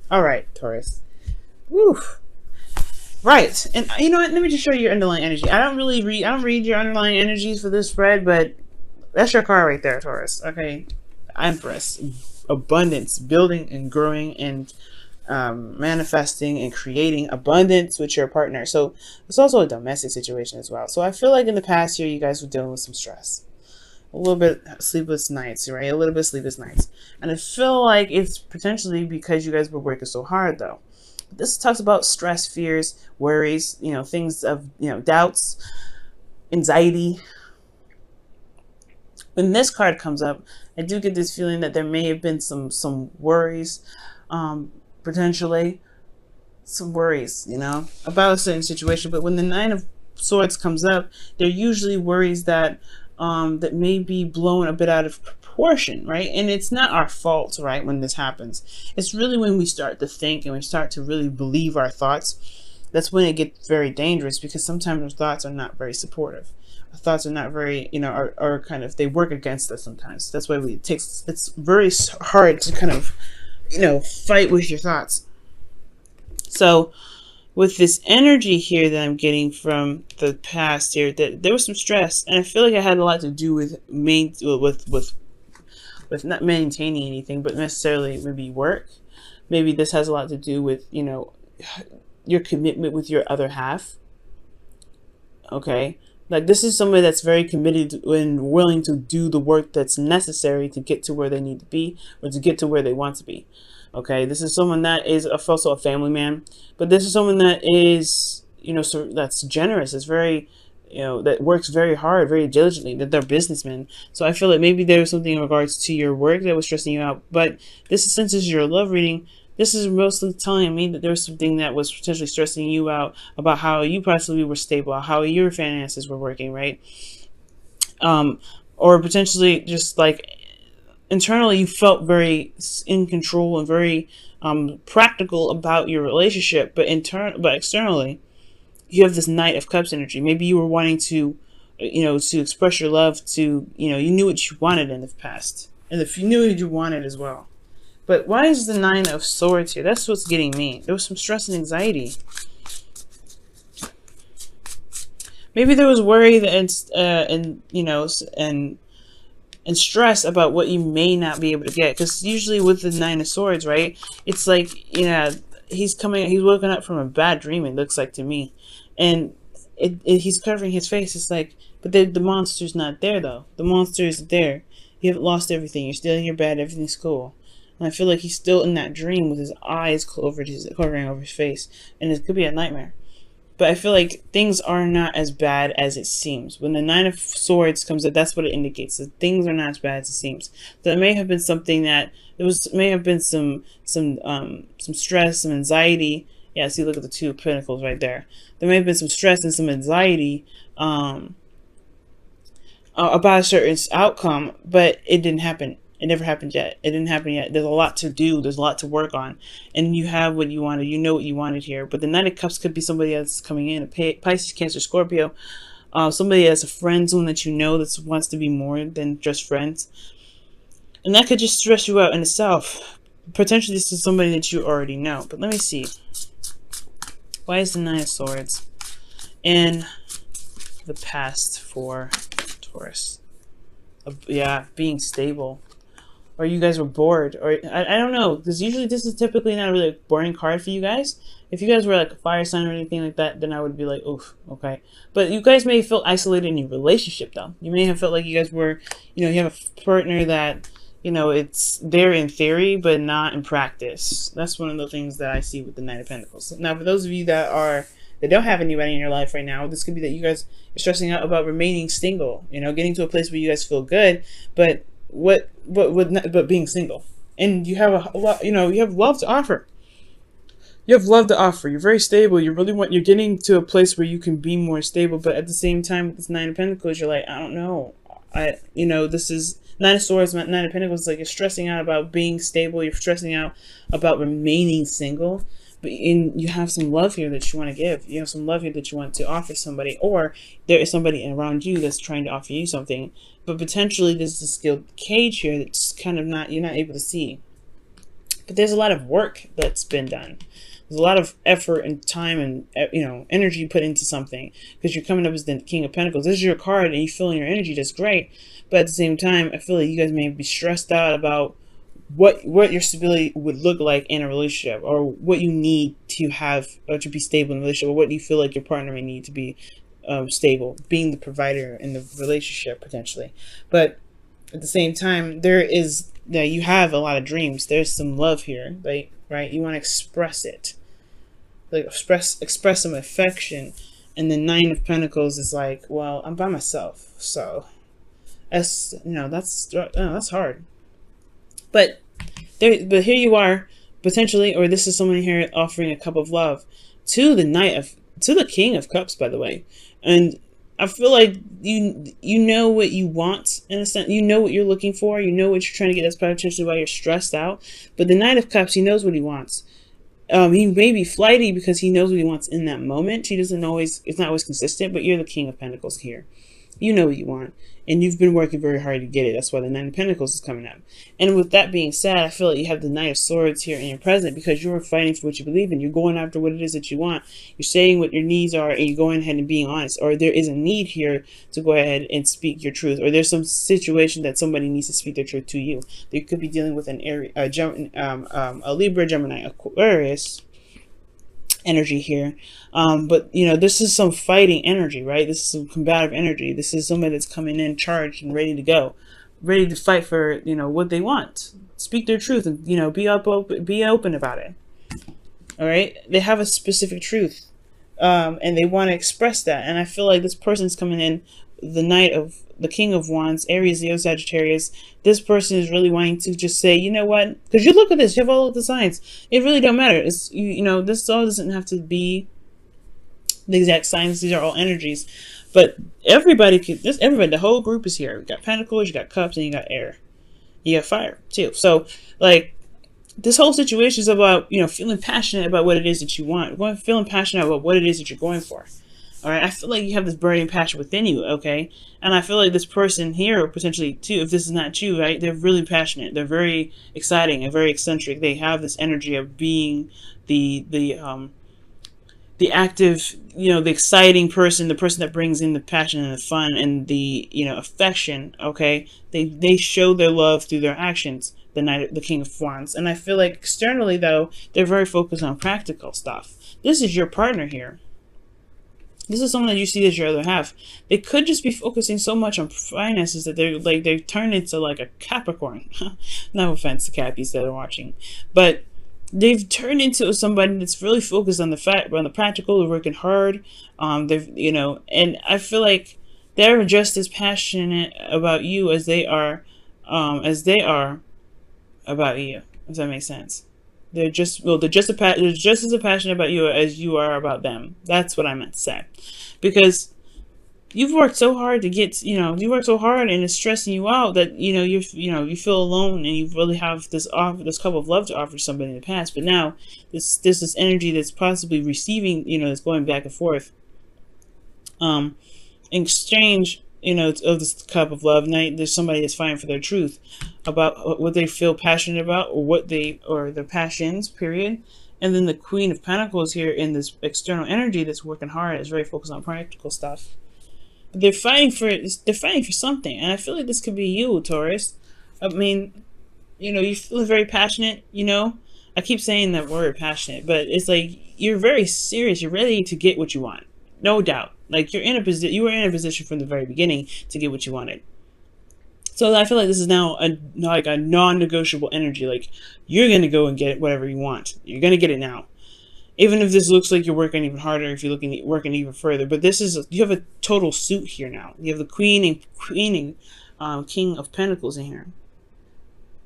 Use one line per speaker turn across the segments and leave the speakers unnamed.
All right, Taurus. Woo. Right, and you know what? Let me just show you your underlying energy. I don't read your underlying energies for this spread, but that's your card right there, Taurus. Okay, Empress, abundance, building and growing and manifesting and creating abundance with your partner. So it's also a domestic situation as well. So I feel like in the past year, you guys were dealing with some stress, a little bit sleepless nights, right? A little bit sleepless nights, and I feel like it's potentially because you guys were working so hard, though. This talks about stress, fears, worries, things of, doubts, anxiety. When this card comes up, I do get this feeling that there may have been some worries, potentially some worries, about a certain situation. But when the Nine of Swords comes up, they're usually worries that that may be blown a bit out of proportion, right? And it's not our fault, right, when this happens. It's really when we start to think and we start to really believe our thoughts. That's when it gets very dangerous, because sometimes our thoughts are not very supportive. Our thoughts are not very, are kind of, they work against us sometimes. That's why it's very hard to kind of, fight with your thoughts. So with this energy here that I'm getting from the past here, that there was some stress, and I feel like it had a lot to do with with not maintaining anything, but necessarily maybe work. Maybe this has a lot to do with, your commitment with your other half. Okay, like this is somebody that's very committed and willing to do the work that's necessary to get to where they need to be, or to get to where they want to be. Okay, this is someone that is also a family man, but this is someone that is, so that's generous. It's very, that works very hard, very diligently, that they're businessmen. So I feel like maybe there was something in regards to your work that was stressing you out. But since this is your love reading, this is mostly telling me that there was something that was potentially stressing you out about how you possibly were stable, how your finances were working, right? Or potentially just like internally you felt very in control and very practical about your relationship, but externally you have this Knight of Cups energy. Maybe you were wanting to, to express your love to, you knew what you wanted in the past, and if you knew what you wanted as well. But why is the Nine of Swords here? That's what's getting me. There was some stress and anxiety. Maybe there was worry and stress about what you may not be able to get. Because usually with the Nine of Swords, right, it's like, he's woken up from a bad dream, it looks like to me. And he's covering his face. It's like, but the monster's not there, though. The monster is there. You haven't lost everything. You're still in your bed. Everything's cool. And I feel like he's still in that dream with his eyes covering over his face. And it could be a nightmare. But I feel like things are not as bad as it seems. When the Nine of Swords comes up, that's what it indicates. That things are not as bad as it seems. So it may have been something that may have been some stress, some anxiety. Yeah, see, look at the Two of Pentacles right there. There may have been some stress and some anxiety about a certain outcome, but it didn't happen. It never happened yet. It didn't happen yet. There's a lot to do. There's a lot to work on. And you have what you wanted. You know what you wanted here. But the Knight of Cups could be somebody else coming in. A Pisces, Cancer, Scorpio. Somebody that's a friend zone that you know that wants to be more than just friends. And that could just stress you out in itself. Potentially this is somebody that you already know. But let me see. Why is the Nine of Swords in the past for Taurus? Yeah, being stable. Or you guys were bored, or I don't know, because usually this is typically not a really boring card for you guys. If you guys were like a fire sign or anything like that, then I would be like, oof, okay. But you guys may feel isolated in your relationship, though. You may have felt like you guys were, you have a partner that, it's there in theory, but not in practice. That's one of the things that I see with the Knight of Pentacles. Now, for those of you that don't have anybody in your life right now, this could be that you guys are stressing out about remaining single, getting to a place where you guys feel good, but being single, and you have a lot, you have love to offer. You have love to offer. You're very stable. You're getting to a place where you can be more stable, but at the same time, with this Nine of Pentacles, you're like, I don't know. This is Nine of Swords, Nine of Pentacles. Like, you're stressing out about being stable. You're stressing out about remaining single. But you have some love here that you want to give. You have some love here that you want to offer somebody, or there is somebody around you that's trying to offer you something. But potentially there's a skilled cage here that's kind of you're not able to see. But there's a lot of work that's been done. There's a lot of effort and time and energy put into something, because you're coming up as the King of Pentacles. This is your card, and you feel your energy. That's great, but at the same time, I feel like you guys may be stressed out about what your stability would look like in a relationship, or what you need to have or to be stable in a relationship, or what you feel like your partner may need to be stable, being the provider in the relationship potentially. But at the same time, you have a lot of dreams. There's some love here, like, right? You want to express it, like express some affection. And the Nine of Pentacles is like, well, I'm by myself, so that's hard. But here you are, potentially, or this is someone here offering a cup of love to the King of Cups, by the way. And I feel like you know what you want, in a sense. You know what you're looking for. You know what you're trying to get. That's potentially why you're stressed out. But the Knight of Cups, he knows what he wants. He may be flighty because he knows what he wants in that moment. It's not always consistent, but you're the King of Pentacles here. You know what you want, and you've been working very hard to get it. That's why the Nine of Pentacles is coming up. And with that being said, I feel like you have the Knight of Swords here in your present, because you're fighting for what you believe in. You're going after what it is that you want. You're saying what your needs are, and you're going ahead and being honest. Or there is a need here to go ahead and speak your truth. Or there's some situation that somebody needs to speak their truth to you. They could be dealing with a Libra, Gemini, Aquarius energy here. But this is some fighting energy, right? This is some combative energy. This is somebody that's coming in charged and ready to go, ready to fight for what they want, speak their truth, and be open about it. All right, they have a specific truth, and they want to express that. And I feel like this person's coming in, the King of Wands, Aries, Leo, Sagittarius. This person is really wanting to just say, you know what? Because you look at this, you have all of the signs. It really don't matter. It's this all doesn't have to be the exact signs. These are all energies, but everybody, the whole group is here. You got Pentacles, you got Cups, and you got Air. You got Fire too. So like, this whole situation is about feeling passionate about what it is that you want. Feeling passionate about what it is that you're going for. All right, I feel like you have this burning passion within you, okay? And I feel like this person here, potentially too, if this is not you, right? They're really passionate. They're very exciting and very eccentric. They have this energy of being the active, the exciting person, the person that brings in the passion and the fun and the affection. Okay, they show their love through their actions. The King of Wands, and I feel like externally though, they're very focused on practical stuff. This is your partner here. This is someone that you see as your other half. They could just be focusing so much on finances that they turn into like a Capricorn. No offense to Cappies that are watching, but they've turned into somebody that's really focused on the practical. They're working hard. And I feel like they're just as passionate about you as they are about you. Does that make sense? They're just as passionate about you as you are about them. That's what I meant to say. Because you've worked so hard to get, you work so hard, and it's stressing you out that, you feel alone, and you really have this cup of love to offer somebody in the past. But now there's this energy that's possibly receiving, that's going back and forth. In exchange, of this cup of love. Now there's somebody that's fighting for their truth about what they feel passionate about, or their passions, period. And then the Queen of Pentacles here in this external energy that's working hard, is very focused on practical stuff. But they're fighting for something, and I feel like this could be you, Taurus. I mean, you feel very passionate. I keep saying that word, passionate, but it's like you're very serious. You're ready to get what you want, no doubt. Like you were in a position from the very beginning to get what you wanted. So I feel like this is now a non-negotiable energy. Like you're gonna go and get whatever you want. You're gonna get it now, even if this looks like you're working even harder. If you're working even further, but you have a total suit here now. You have the King of Pentacles in here.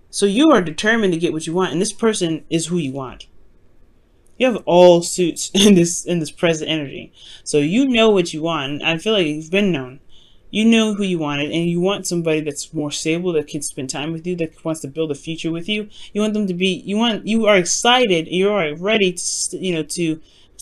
So you are determined to get what you want, and this person is who you want. You have all suits in this present energy. So you know what you want. I feel like you've been known. You know who you wanted, and you want somebody that's more stable, that can spend time with you, that wants to build a future with you. You want them to be, you are excited, you are ready to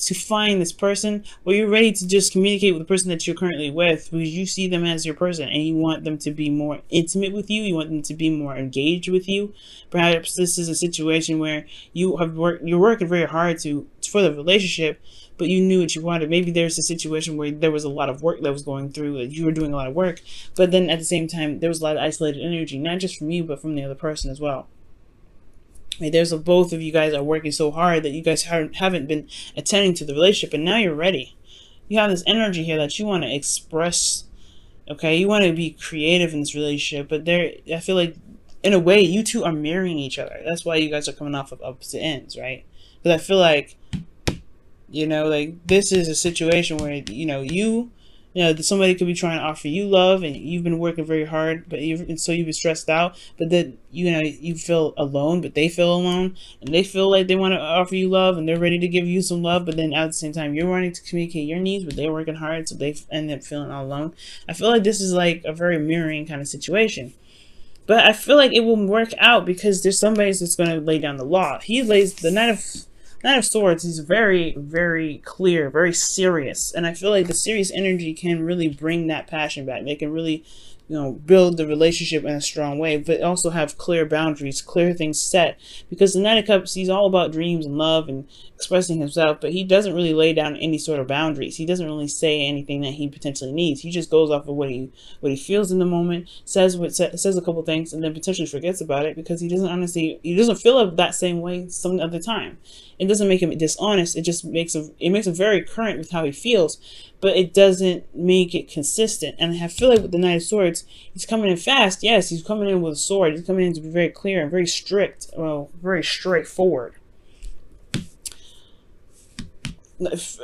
to find this person, or you're ready to just communicate with the person that you're currently with, because you see them as your person and you want them to be more intimate with you. You want them to be more engaged with you. Perhaps this is a situation where you're working very hard for the relationship, but you knew what you wanted. Maybe there's a situation where there was a lot of work that was going through, you were doing a lot of work, but then at the same time there was a lot of isolated energy, not just from you but from the other person as well. Right, there's both of you guys are working so hard that you guys haven't been attending to the relationship, and now you're ready. You have this energy here that you want to express. Okay, you want to be creative in this relationship, but I feel like in a way you two are mirroring each other. That's why you guys are coming off of opposite ends, right? Because I feel like, like this is a situation where somebody could be trying to offer you love, and you've been working very hard, so you've been stressed out. But then you feel alone, but they feel alone, and they feel like they want to offer you love, and they're ready to give you some love. But then at the same time, you're wanting to communicate your needs, but they're working hard, so they end up feeling all alone. I feel like this is like a very mirroring kind of situation. But I feel like it will work out because there's somebody that's going to lay down the law. He lays the Knight of Swords. He's very, very clear, very serious. And I feel like the serious energy can really bring that passion back. They can really, build the relationship in a strong way, but also have clear boundaries, clear things set. Because the Knight of Cups, he's all about dreams and love and expressing himself, but he doesn't really lay down any sort of boundaries. He doesn't really say anything that he potentially needs. He just goes off of what he feels in the moment, says a couple things, and then potentially forgets about it because he doesn't feel that same way some other time. It doesn't make him dishonest. It just makes him very current with how he feels, but it doesn't make it consistent. And I feel like with the Knight of Swords, he's coming in fast. Yes, he's coming in with a sword. He's coming in to be very clear and very strict. Well, very straightforward.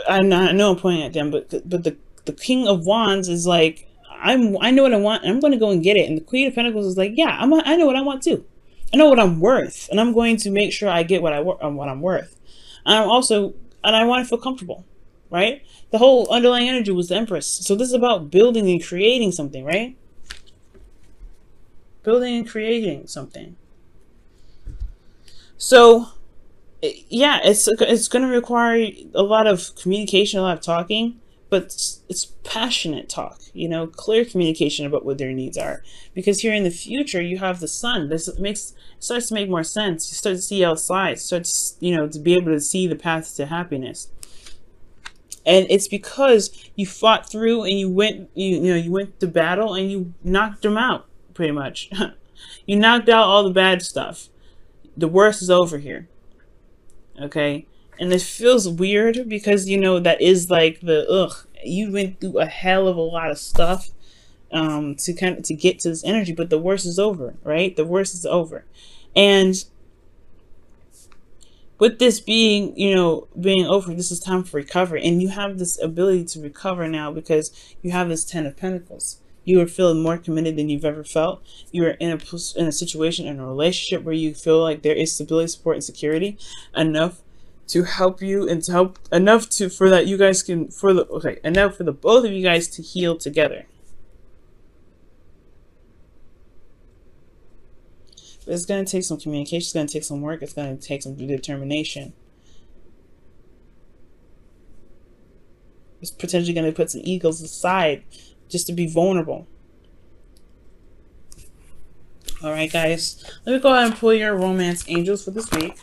I know I'm pointing at them, but the King of Wands is like, I know what I want, and I'm going to go and get it. And the Queen of Pentacles is like, yeah, I know what I want too. I know what I'm worth, and I'm going to make sure I get what I'm worth. And I want to feel comfortable, right? The whole underlying energy was the Empress. So this is about building and creating something, right? Building and creating something. So, yeah, it's going to require a lot of communication, a lot of talking, but it's passionate talk, clear communication about what their needs are. Because here in the future, you have the Sun. This starts to make more sense. You start to see outside, starts, to be able to see the path to happiness. And it's because you fought through and you went to battle and you knocked them out, pretty much. You knocked out all the bad stuff. The worst is over here. Okay? And it feels weird because, that is like you went through a hell of a lot of stuff to get to this energy, but the worst is over, right? The worst is over. And with this being over, this is time for recovery. And you have this ability to recover now because you have this 10 of Pentacles. You are feeling more committed than you've ever felt. You are in a situation, in a relationship where you feel like there is stability, support, and security enough to help you, and to help enough for the both of you guys to heal together. But it's going to take some communication. It's going to take some work. It's going to take some determination. It's potentially going to put some egos aside just to be vulnerable. All right, guys. Let me go ahead and pull your romance angels for this week.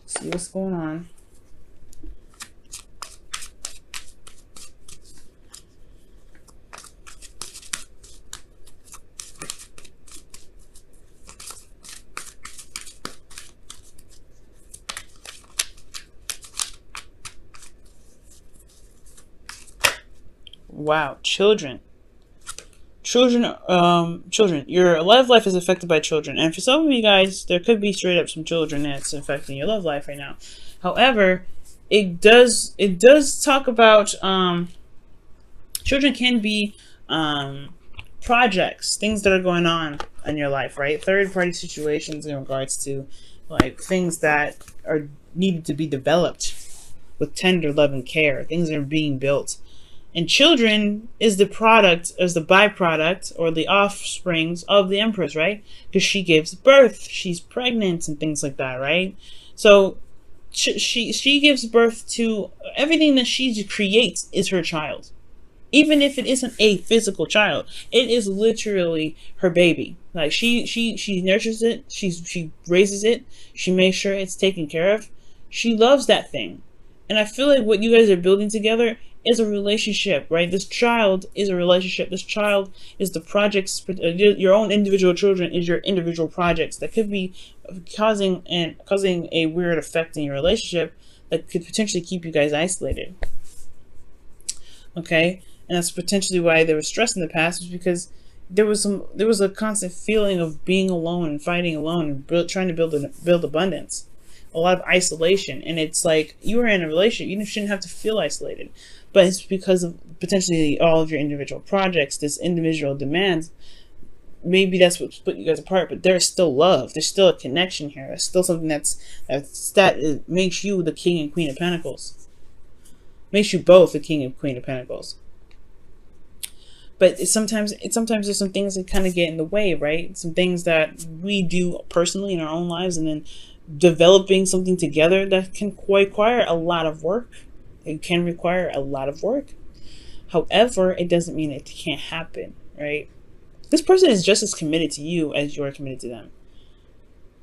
See what's going on. Wow, children. Children, your love life is affected by children. And for some of you guys, there could be straight up some children that's affecting your love life right now. However, it does talk about, children can be, projects, things that are going on in your life, right? Third party situations in regards to like things that are needed to be developed with tender love and care. Things that are being built. And children is the byproduct or the offsprings of the Empress, right? Because she gives birth, she's pregnant and things like that, right? So she gives birth to everything that she creates is her child. Even if it isn't a physical child, it is literally her baby. Like she nurtures it, she raises it, she makes sure it's taken care of. She loves that thing. And I feel like what you guys are building together is a relationship, right? This child is a relationship. This child is the projects. Your own individual children is your individual projects that could be causing a weird effect in your relationship that could potentially keep you guys isolated. Okay, and that's potentially why there was stress in the past, was because there was a constant feeling of being alone and fighting alone and trying to build abundance, a lot of isolation. And it's like, you are in a relationship, you shouldn't have to feel isolated, but it's because of potentially all of your individual projects, this individual demands. Maybe that's what split you guys apart, but there's still love, there's still a connection here, there's still something that makes you the king and queen of pentacles, makes you both the king and queen of pentacles. But sometimes there's some things that kind of get in the way, right? Some things that we do personally in our own lives, and then developing something together that can require a lot of work. It can require a lot of work. However, it doesn't mean it can't happen, right? This person is just as committed to you as you are committed to them.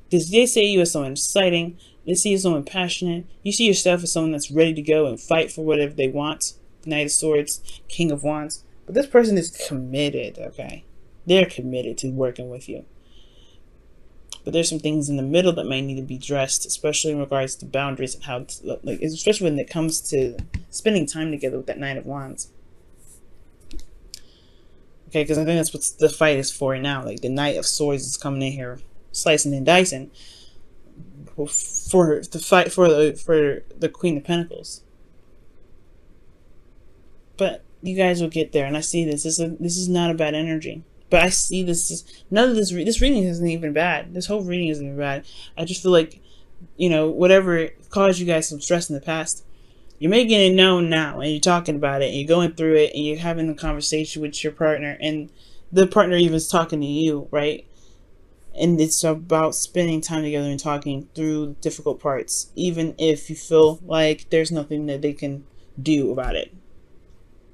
Because they see you as someone exciting, they see you as someone passionate, you see yourself as someone that's ready to go and fight for whatever they want. Knight of Swords, King of Wands. But this person is committed, okay? They're committed to working with you. But there's some things in the middle that might need to be addressed, especially in regards to boundaries and how, especially when it comes to spending time together with that Knight of Wands. Okay, because I think that's what the fight is for now. Like, the Knight of Swords is coming in here, slicing and dicing for the fight for the Queen of Pentacles. But you guys will get there, and I see this. This is not a bad energy. But I see this. None of this reading isn't even bad. This whole reading isn't even bad. I just feel like, whatever caused you guys some stress in the past, you're making it known now, and you're talking about it, and you're going through it, and you're having a conversation with your partner, and the partner even is talking to you, right? And it's about spending time together and talking through difficult parts, even if you feel like there's nothing that they can do about it.